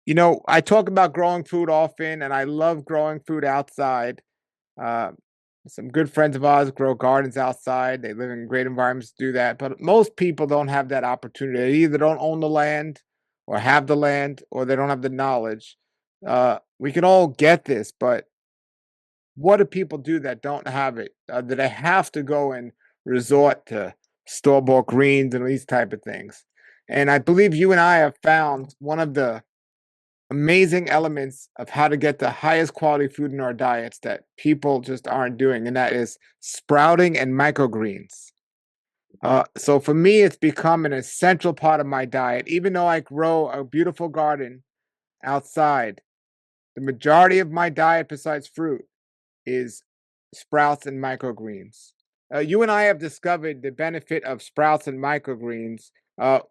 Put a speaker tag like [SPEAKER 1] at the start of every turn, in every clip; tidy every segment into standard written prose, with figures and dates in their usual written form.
[SPEAKER 1] I talk about growing food often, and I love growing food outside. Uh, some good friends of ours grow gardens outside. They live in great environments to do that. But most people don't have that opportunity. They either don't own the land or have the land or they don't have the knowledge. We can all get this, but what do people do that don't have it? Do they have to go and resort to store-bought greens and these type of things? And I believe you and I have found one of the amazing elements of how to get the highest quality food in our diets that people just aren't doing, and that is sprouting and microgreens. So for me, it's become an essential part of my diet. Even though I grow a beautiful garden outside, the majority of my diet, besides fruit, is sprouts and microgreens. You and I have discovered the benefit of sprouts and microgreens.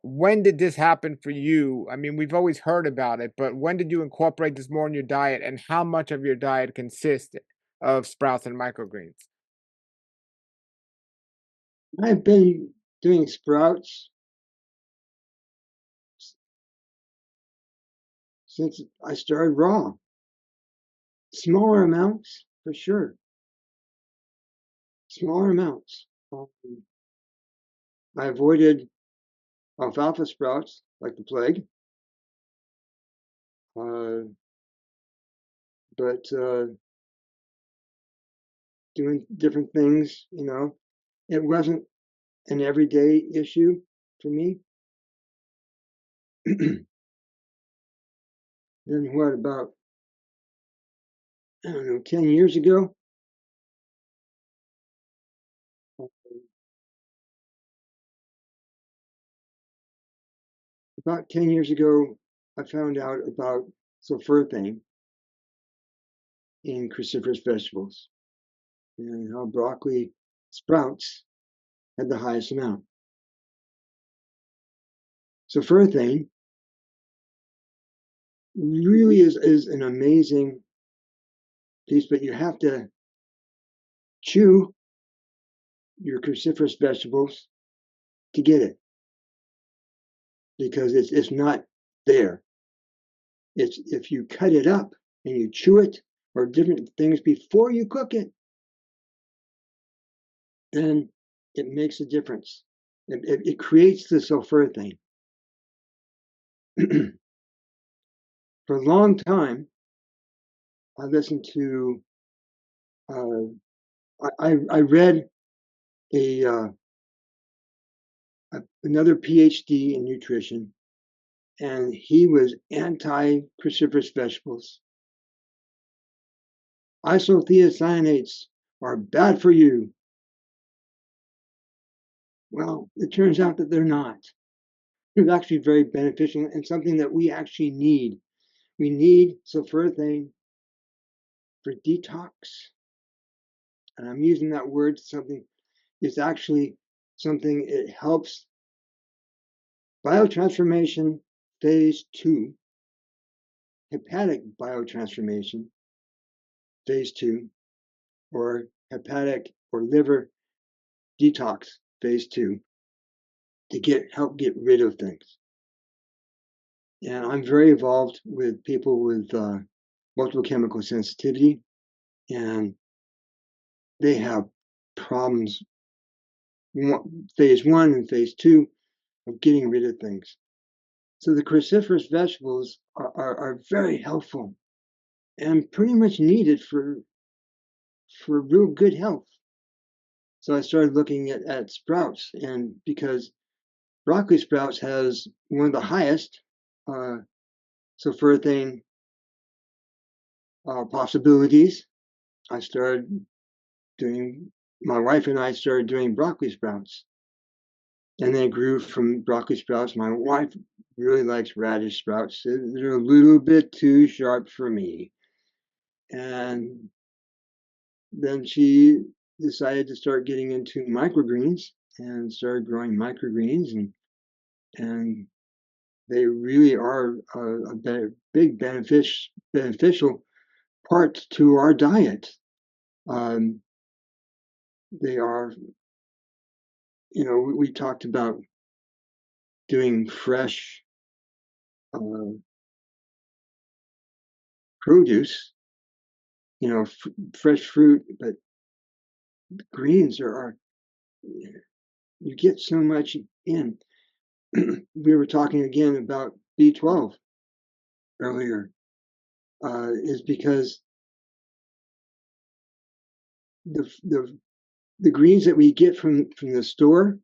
[SPEAKER 1] When did this happen for you? I mean, we've always heard about it, but when did you incorporate this more in your diet, and how much of your diet consists of sprouts and microgreens?
[SPEAKER 2] I've been doing sprouts since I started raw. Smaller amounts, for sure. Smaller amounts. I avoided alfalfa sprouts like the plague, uh, but doing different things, it wasn't an everyday issue for me. Then what about, I don't know, 10 years ago? About 10 years ago, I found out about sulforaphane in cruciferous vegetables and how broccoli sprouts had the highest amount. Sulforaphane really is an amazing piece, but you have to chew your cruciferous vegetables to get it because it's not there. It's if you cut it up and you chew it or different things before you cook it, then it makes a difference. It creates the sulforaphane. For a long time, I listened to. Uh, I read a another PhD in nutrition, and he was anti-cruciferous vegetables. Isothiocyanates are bad for you. Well, it turns out that they're not. They're actually very beneficial and something that we actually need. We need sulforaphane for detox. And I'm using that word, something, it's actually something, it helps biotransformation phase 2, hepatic biotransformation phase 2, or hepatic or liver detox phase 2 to help get rid of things. And I'm very involved with people with multiple chemical sensitivity, and they have problems phase 1 and phase 2 of getting rid of things. So the cruciferous vegetables are very helpful and pretty much needed for real good health. So I started looking at sprouts, and because broccoli sprouts has one of the highest uh, sulforaphane possibilities, I started doing. My wife and I started doing broccoli sprouts, and they grew from broccoli sprouts. My wife really likes radish sprouts. They're a little bit too sharp for me, and then she decided to start getting into microgreens and started growing microgreens, and they really are a big beneficial part to our diet. Um, they are, we talked about doing fresh produce, fresh fruit, but greens are you get so much in. We were talking again about B12 earlier, is because the the greens that we get from the store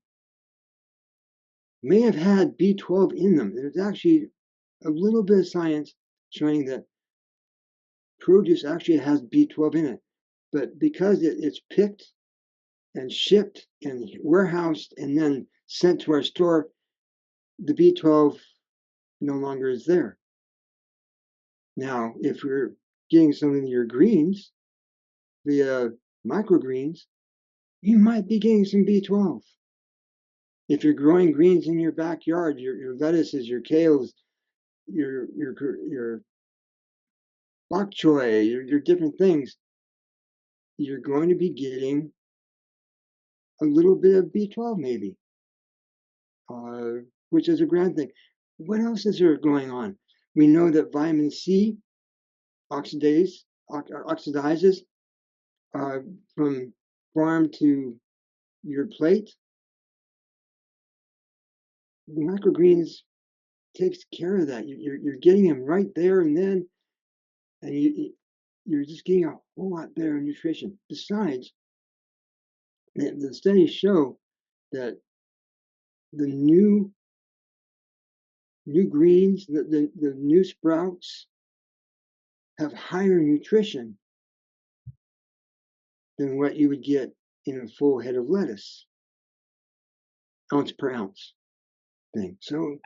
[SPEAKER 2] may have had B12 in them. There's actually a little bit of science showing that produce actually has B12 in it, but because it's picked and shipped and warehoused and then sent to our store, the B12 no longer is there. Now, if you're getting some of your greens via microgreens, you might be getting some B12. If you're growing greens in your backyard, your lettuces, your kales, your bok choy, your different things, you're going to be getting a little bit of B12 maybe, uh, which is a grand thing. What else is there going on? We know that vitamin C oxidizes uh, from farm to your plate. The microgreens takes care of that. You're getting them right there and then, and you're just getting a whole lot better nutrition. Besides, the studies show that the new greens, the new sprouts have higher nutrition than what you would get in a full head of lettuce, ounce per ounce thing. So,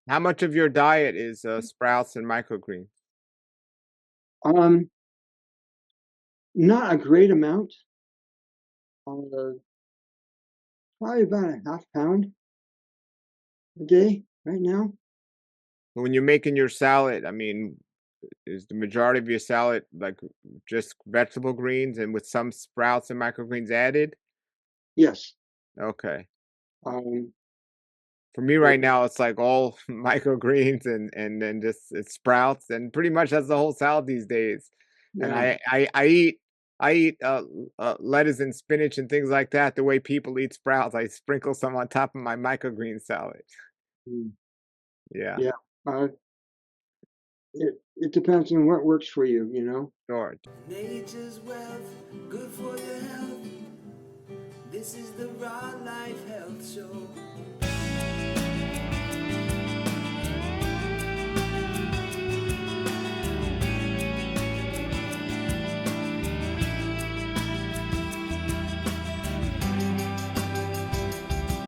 [SPEAKER 1] How much of your diet is sprouts and microgreens?
[SPEAKER 2] um, not a great amount. Uh, Probably about a half pound a day right now.
[SPEAKER 1] When you're making your salad, I mean, is the majority of your salad like just vegetable greens and with some sprouts and microgreens added?
[SPEAKER 2] Yes.
[SPEAKER 1] Okay.
[SPEAKER 2] Um,
[SPEAKER 1] For me
[SPEAKER 2] but
[SPEAKER 1] right now, it's like all microgreens and then just it's sprouts and pretty much that's the whole salad these days. And
[SPEAKER 2] yeah.
[SPEAKER 1] I eat lettuce and spinach and things like that the way people eat sprouts. I sprinkle some on top of my microgreen salad.
[SPEAKER 2] Mm,
[SPEAKER 1] Yeah,
[SPEAKER 2] yeah. Uh, it depends on what works for you.
[SPEAKER 1] sure.
[SPEAKER 3] Nature's wealth, good for your health. This is the Raw Life Health Show.